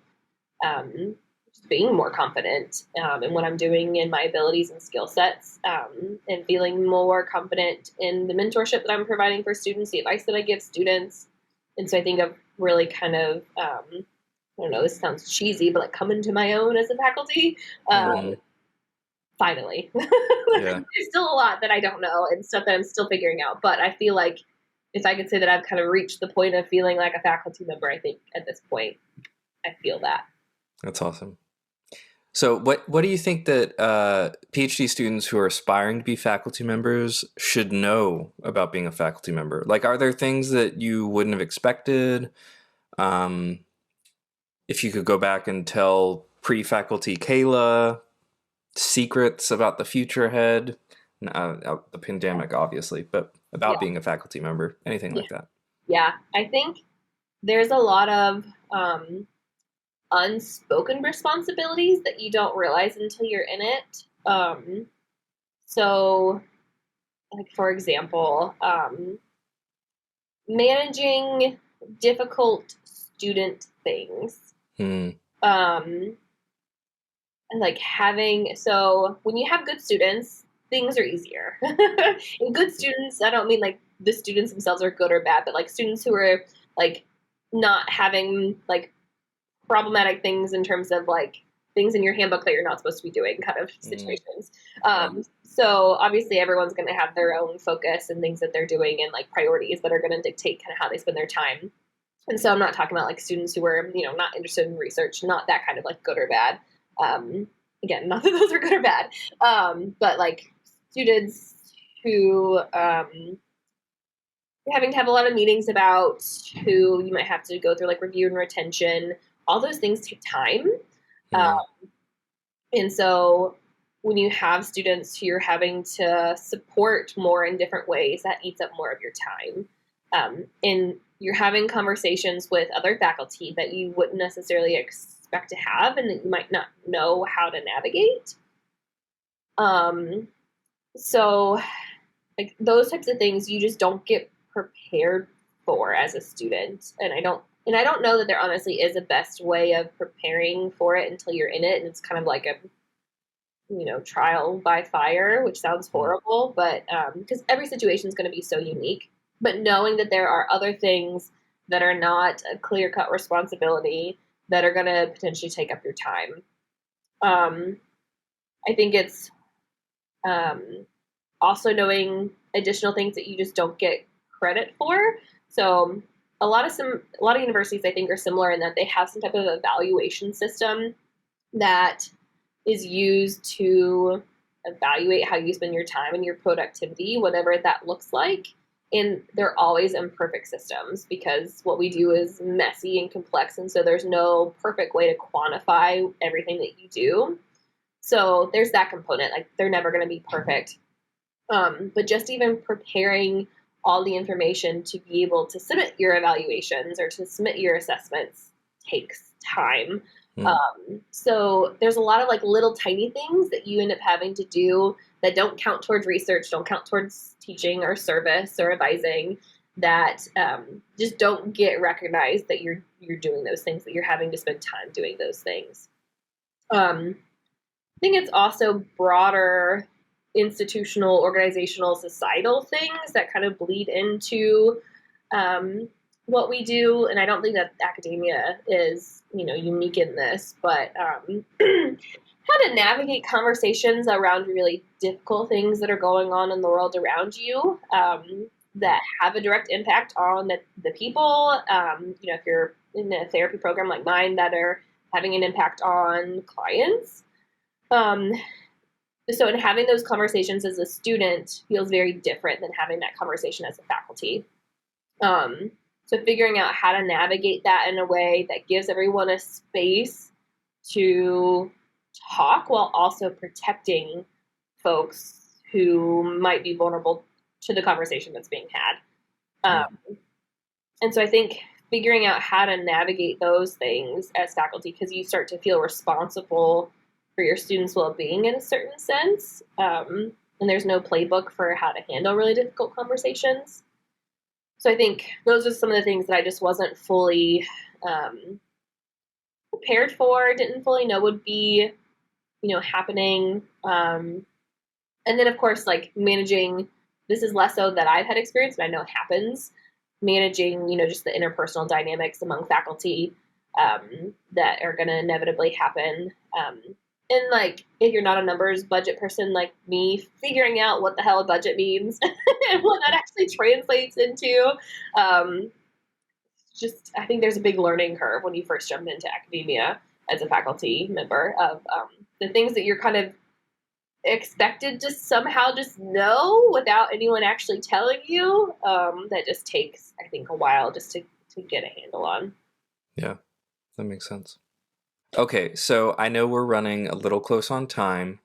just being more confident in what I'm doing in my abilities and skill sets, and feeling more confident in the mentorship that I'm providing for students, the advice that I give students. And so I think I've really kind of, I don't know, this sounds cheesy, but like come into my own as a faculty. Finally. Yeah. There's still a lot that I don't know and stuff that I'm still figuring out, but I feel like if I could say that I've kind of reached the point of feeling like a faculty member, I think at this point I feel that. That's awesome. So what do you think that PhD students who are aspiring to be faculty members should know about being a faculty member? Like, are there things that you wouldn't have expected? If you could go back and tell pre-faculty Kayla secrets about the future ahead, the pandemic, obviously, but about being a faculty member, anything like that. Yeah, I think there's a lot of unspoken responsibilities that you don't realize until you're in it. So, like for example, managing difficult student things. And like so when you have good students, things are easier. And good students, I don't mean like the students themselves are good or bad, but like students who are like not having like problematic things in terms of like things in your handbook that you're not supposed to be doing kind of situations. So obviously everyone's going to have their own focus and things that they're doing and like priorities that are going to dictate kind of how they spend their time. And so I'm not talking about like students who are, not interested in research, not that kind of like good or bad. Again, not that those are good or bad, but like students who you're having to have a lot of meetings about, who you might have to go through like review and retention. All those things take time. And so when you have students who you're having to support more in different ways, that eats up more of your time. And you're having conversations with other faculty that you wouldn't necessarily expect to have and that you might not know how to navigate. So like those types of things you just don't get prepared for as a student. And I don't know that there honestly is a best way of preparing for it until you're in it. And it's kind of like a, trial by fire, which sounds horrible, but because every situation is going to be so unique. But knowing that there are other things that are not a clear-cut responsibility that are going to potentially take up your time. I think it's also knowing additional things that you just don't get credit for. So a lot of universities I think are similar in that they have some type of evaluation system that is used to evaluate how you spend your time and your productivity, whatever that looks like. And they're always imperfect systems because what we do is messy and complex. And so there's no perfect way to quantify everything that you do. So there's that component. Like they're never going to be perfect. But just even preparing all the information to be able to submit your evaluations or to submit your assessments takes time. So there's a lot of like little tiny things that you end up having to do that don't count towards research, don't count towards teaching or service or advising, that just don't get recognized that you're doing those things, that you're having to spend time doing those things. I think it's also broader institutional, organizational, societal things that kind of bleed into what we do. And I don't think that academia is, unique in this, but how to navigate conversations around really difficult things that are going on in the world around you that have a direct impact on the people. If you're in a therapy program like mine, that are having an impact on clients. So in having those conversations as a student feels very different than having that conversation as a faculty. So figuring out how to navigate that in a way that gives everyone a space to talk while also protecting folks who might be vulnerable to the conversation that's being had. And so I think figuring out how to navigate those things as faculty, because you start to feel responsible for your students' well-being in a certain sense. And there's no playbook for how to handle really difficult conversations. So I think those are some of the things that I just wasn't fully prepared for, didn't fully know would be, happening. And then, of course, like managing, this is less so that I've had experience, but I know it happens, managing, just the interpersonal dynamics among faculty that are going to inevitably happen. And like, if you're not a numbers budget person like me, figuring out what the hell a budget means and what that actually translates into. I think there's a big learning curve when you first jump into academia as a faculty member of the things that you're kind of expected to somehow just know without anyone actually telling you. That just takes, I think, a while just to get a handle on. Yeah, that makes sense. Okay, so I know we're running a little close on time.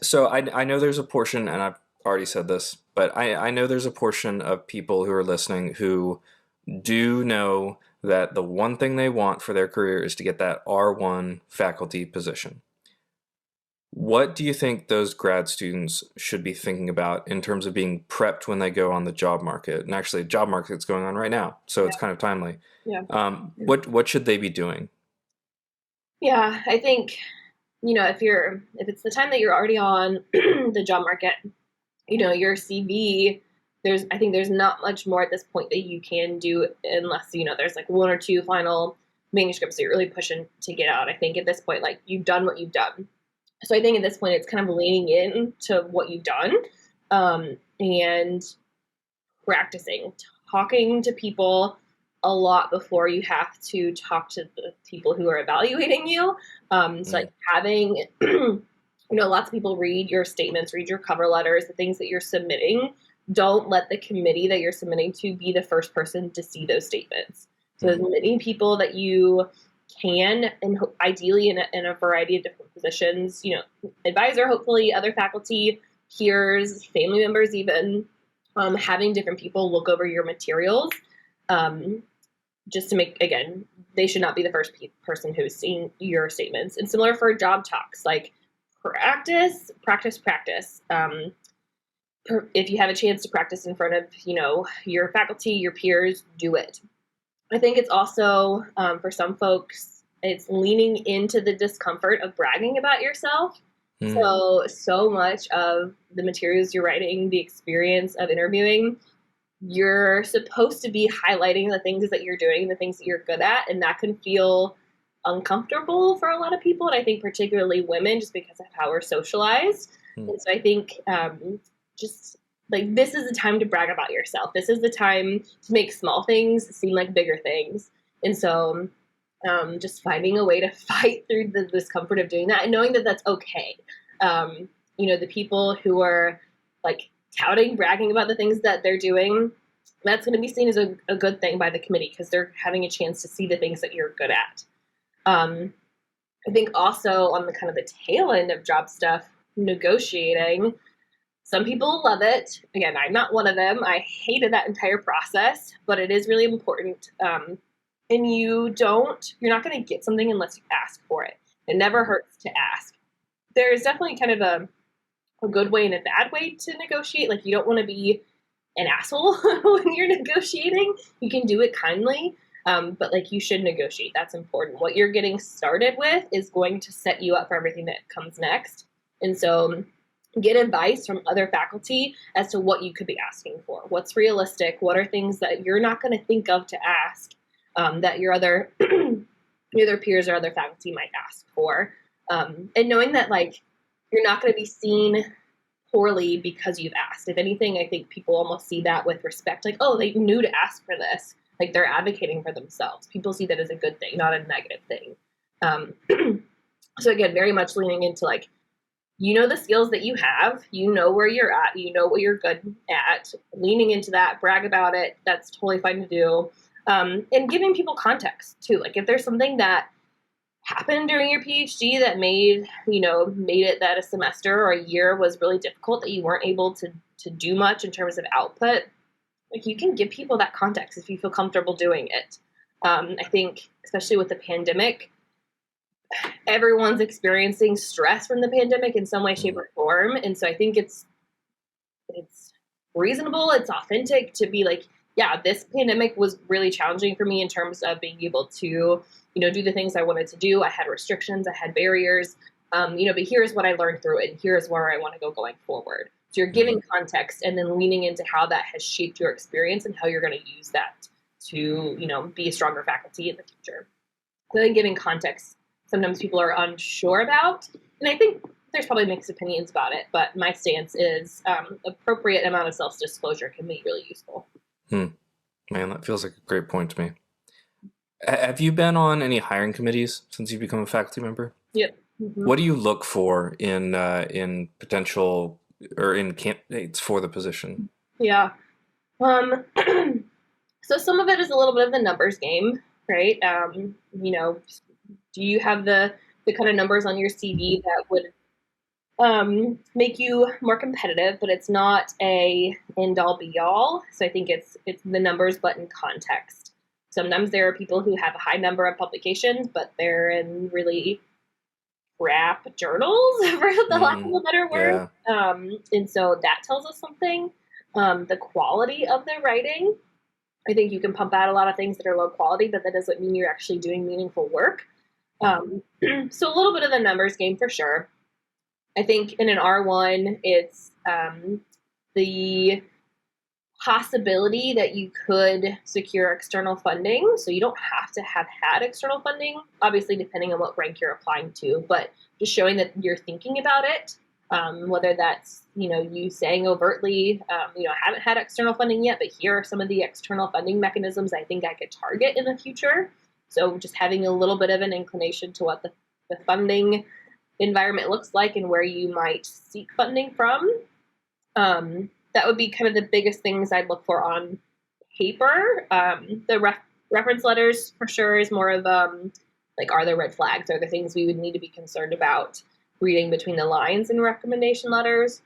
So I know there's a portion, and I've already said this, but I know there's a portion of people who are listening who do know that the one thing they want for their career is to get that R1 faculty position. What do you think those grad students should be thinking about in terms of being prepped when they go on the job market? And actually, the job market's going on right now, so it's kind of timely. Yeah. What should they be doing? Yeah, I think, if it's the time that you're already on the job market, your CV, I think there's not much more at this point that you can do unless, there's like one or two final manuscripts that you're really pushing to get out. I think at this point, like, you've done what you've done. So I think at this point, it's kind of leaning in to what you've done and practicing, talking to people a lot before you have to talk to the people who are evaluating you. So like having, lots of people read your statements, read your cover letters, the things that you're submitting. Don't let the committee that you're submitting to be the first person to see those statements. So as many people that you can, and ideally in a variety of different positions, advisor, hopefully other faculty, peers, family members, even having different people look over your materials, just to make, again, they should not be the first person who's seeing your statements. And similar for job talks, like practice. If you have a chance to practice in front of, your faculty, your peers, do it. I think it's also, for some folks, it's leaning into the discomfort of bragging about yourself. So much of the materials you're writing, the experience of interviewing, you're supposed to be highlighting the things that you're doing, the things that you're good at, and that can feel uncomfortable for a lot of people, and I think particularly women, just because of how we're socialized. And so I think just like, this is the time to brag about yourself. This is the time to make small things seem like bigger things. And so just finding a way to fight through the discomfort of doing that and knowing that that's okay. The people who are like touting, bragging about the things that they're doing, that's going to be seen as a good thing by the committee because they're having a chance to see the things that you're good at. I think also on the kind of the tail end of job stuff, negotiating, some people love it. Again, I'm not one of them. I hated that entire process, but it is really important. And you're not going to get something unless you ask for it. It never hurts to ask. There's definitely kind of a good way and a bad way to negotiate. Like, you don't want to be an asshole when you're negotiating. You can do it kindly, but like, you should negotiate. That's important. What you're getting started with is going to set you up for everything that comes next. And so get advice from other faculty as to what you could be asking for. What's realistic? What are things that you're not going to think of to ask that your other peers or other faculty might ask for? And knowing that, like, you're not going to be seen poorly because you've asked. If anything, I think people almost see that with respect. Like, oh, they knew to ask for this. Like, they're advocating for themselves. People see that as a good thing, not a negative thing. So again, very much leaning into, like, the skills that you have, where you're at, what you're good at, leaning into that, brag about it. That's totally fine to do. And giving people context too. Like, if there's something that happened during your PhD that made it that a semester or a year was really difficult, that you weren't able to do much in terms of output, like you can give people that context if you feel comfortable doing it. I think, especially with the pandemic, everyone's experiencing stress from the pandemic in some way, shape, or form. And so I think it's reasonable, it's authentic to be like, yeah, this pandemic was really challenging for me in terms of being able to, do the things I wanted to do. I had restrictions, I had barriers, but here's what I learned through it, and here's where I want to go going forward. So you're giving context and then leaning into how that has shaped your experience and how you're going to use that to, be a stronger faculty in the future. So then giving context, sometimes people are unsure about, and I think there's probably mixed opinions about it, but my stance is appropriate amount of self-disclosure can be really useful. Man, that feels like a great point to me. Have you been on any hiring committees since you've become a faculty member? Yep. Mm-hmm. What do you look for in potential or in candidates for the position? Yeah. So some of it is a little bit of the numbers game, right? Do you have the kind of numbers on your CV that would make you more competitive, but it's not a end-all be-all. So I think it's the numbers, but in context. Sometimes there are people who have a high number of publications, but they're in really crap journals, for the lack of a better word. Yeah. And so that tells us something. The quality of the writing. I think you can pump out a lot of things that are low quality, but that doesn't mean you're actually doing meaningful work. So a little bit of the numbers game for sure. I think in an R1, it's the possibility that you could secure external funding. So you don't have to have had external funding, obviously, depending on what rank you're applying to, but just showing that you're thinking about it, whether that's, you saying overtly, I haven't had external funding yet, but here are some of the external funding mechanisms I think I could target in the future. So just having a little bit of an inclination to what the funding environment looks like and where you might seek funding from. That would be kind of the biggest things I'd look for on paper. The reference letters for sure is more of are there red flags? Are there things we would need to be concerned about reading between the lines in recommendation letters?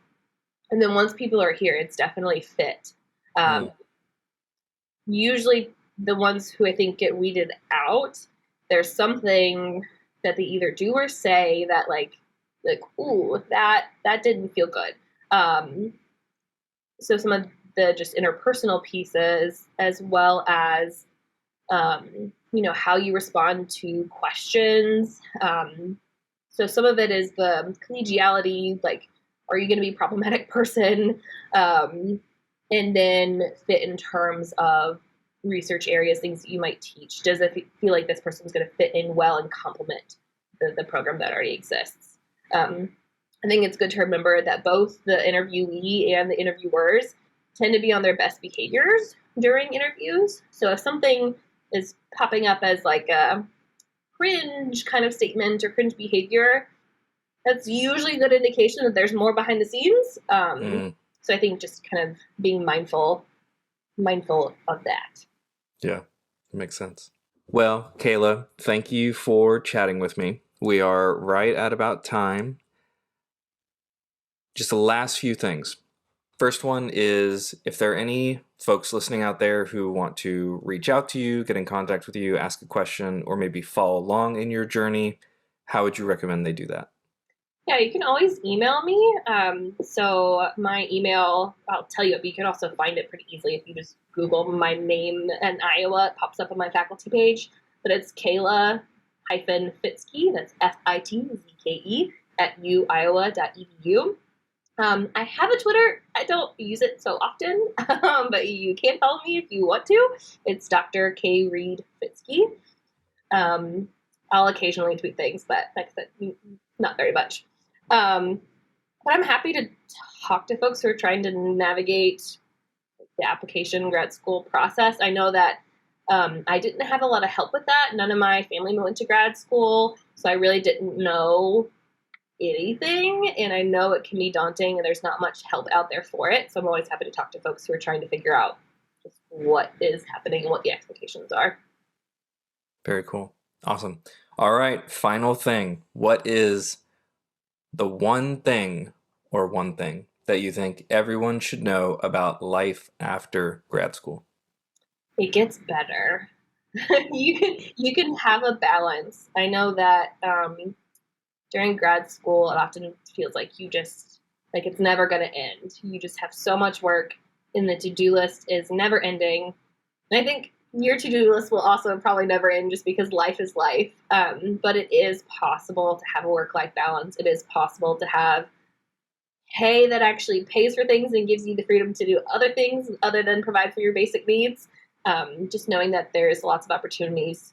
And then once people are here, it's definitely fit. Usually the ones who I think get weeded out, there's something that they either do or say that ooh, that didn't feel good. So some of the just interpersonal pieces, as well as, how you respond to questions. So some of it is the collegiality, are you going to be a problematic person? And then fit in terms of research areas, things that you might teach. Does it feel like this person's going to fit in well and complement the program that already exists? I think it's good to remember that both the interviewee and the interviewers tend to be on their best behaviors during interviews. So if something is popping up as a cringe kind of statement or cringe behavior, that's usually a good indication that there's more behind the scenes. So I think just kind of being mindful of that. Yeah, that makes sense. Well, Kayla, thank you for chatting with me. We are right at about time. Just the last few things. First one is, if there are any folks listening out there who want to reach out to you, get in contact with you, ask a question, or maybe follow along in your journey, how would you recommend they do that? Yeah, you can always email me. So my email, I'll tell you, but you can also find it pretty easily if you just Google my name and Iowa. It pops up on my faculty page. But it's Kayla-Fitzke, that's Fitzke, at uiowa.edu. I have a Twitter. I don't use it so often, but you can follow me if you want to. It's Dr. K. Reed-Fitzke. I'll occasionally tweet things, but like I said, not very much. But I'm happy to talk to folks who are trying to navigate the application grad school process. I know that I didn't have a lot of help with that. None of my family went to grad school, so I really didn't know anything, and I know it can be daunting and there's not much help out there for it. So I'm always happy to talk to folks who are trying to figure out just what is happening and what the expectations are. Very cool. Awesome. All right. Final thing. What is the one thing that you think everyone should know about life after grad school? It gets better. You can have a balance. I know that during grad school, it often feels like it's never going to end. You just have so much work, and the to-do list is never ending. And I think your to-do list will also probably never end just because life is life. But it is possible to have a work-life balance. It is possible to have pay that actually pays for things and gives you the freedom to do other things other than provide for your basic needs. Just knowing that there's lots of opportunities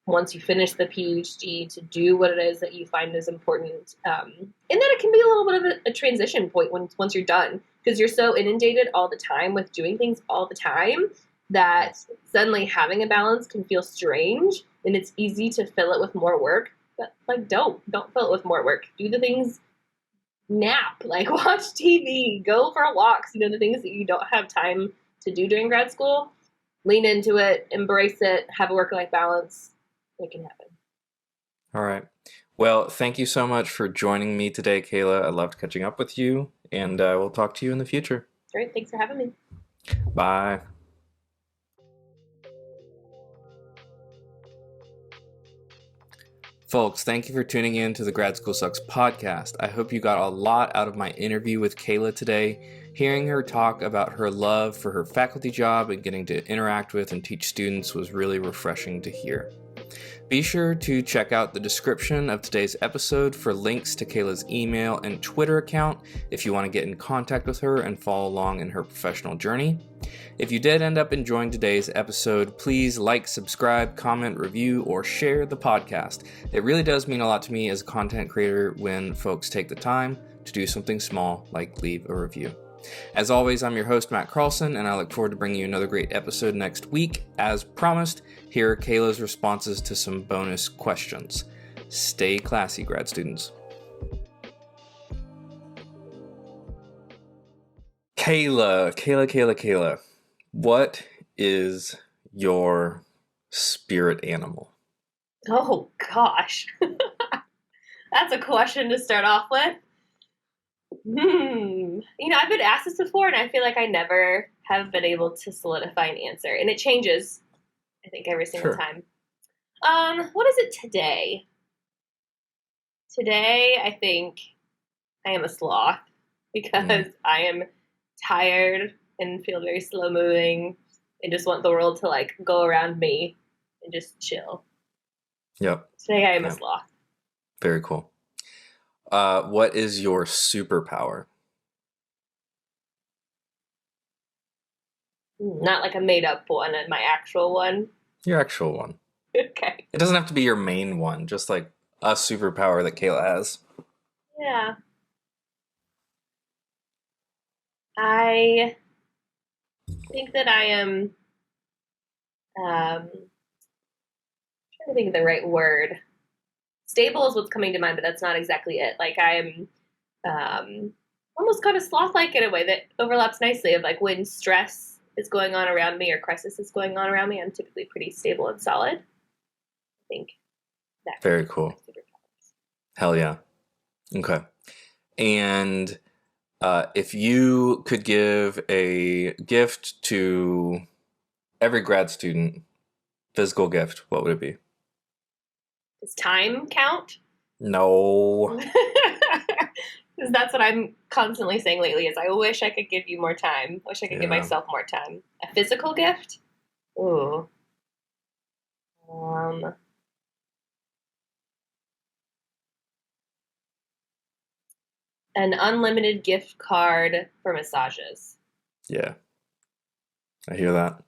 once you finish the PhD to do what it is that you find is important. And then it can be a little bit of a transition point once you're done, because you're so inundated all the time with doing things all the time that suddenly having a balance can feel strange, and it's easy to fill it with more work. But don't fill it with more work. Do the things, nap, watch TV, go for walks, the things that you don't have time to do during grad school. Lean into it, embrace it, have a work-life balance. It can happen. All right. Well, thank you so much for joining me today, Kayla. I loved catching up with you, and we'll talk to you in the future. Great. Thanks for having me. Bye. Folks, thank you for tuning in to the Grad School Sucks podcast. I hope you got a lot out of my interview with Kayla today. Hearing her talk about her love for her faculty job and getting to interact with and teach students was really refreshing to hear. Be sure to check out the description of today's episode for links to Kayla's email and Twitter account if you want to get in contact with her and follow along in her professional journey. If you did end up enjoying today's episode, please like, subscribe, comment, review, or share the podcast. It really does mean a lot to me as a content creator when folks take the time to do something small like leave a review. As always, I'm your host, Matt Carlson, and I look forward to bringing you another great episode next week. As promised, here are Kayla's responses to some bonus questions. Stay classy, grad students. Kayla, what is your spirit animal? Oh, gosh. That's a question to start off with. I've been asked this before, and I feel like I never have been able to solidify an answer. And it changes, I think, every single time. What is it today? Today, I think I am a sloth because I am tired and feel very slow moving and just want the world to go around me and just chill. Yep. Today I am a sloth. Very cool. What is your superpower? Not like a made-up one, and my actual one. Your actual one. Okay. It doesn't have to be your main one, just like a superpower that Kayla has. Yeah. I think that I am trying to think of the right word. Stable is what's coming to mind, but that's not exactly it. I am almost kind of sloth-like in a way that overlaps nicely of when stress is going on around me or crisis is going on around me, I'm typically pretty stable and solid. I think that. Very cool. Hell yeah. Okay. And if you could give a gift to every grad student, physical gift, what would it be? Does time count? No. Because that's what I'm constantly saying lately is I wish I could give you more time. I wish I could give myself more time. A physical gift? Ooh. An unlimited gift card for massages. Yeah. I hear that.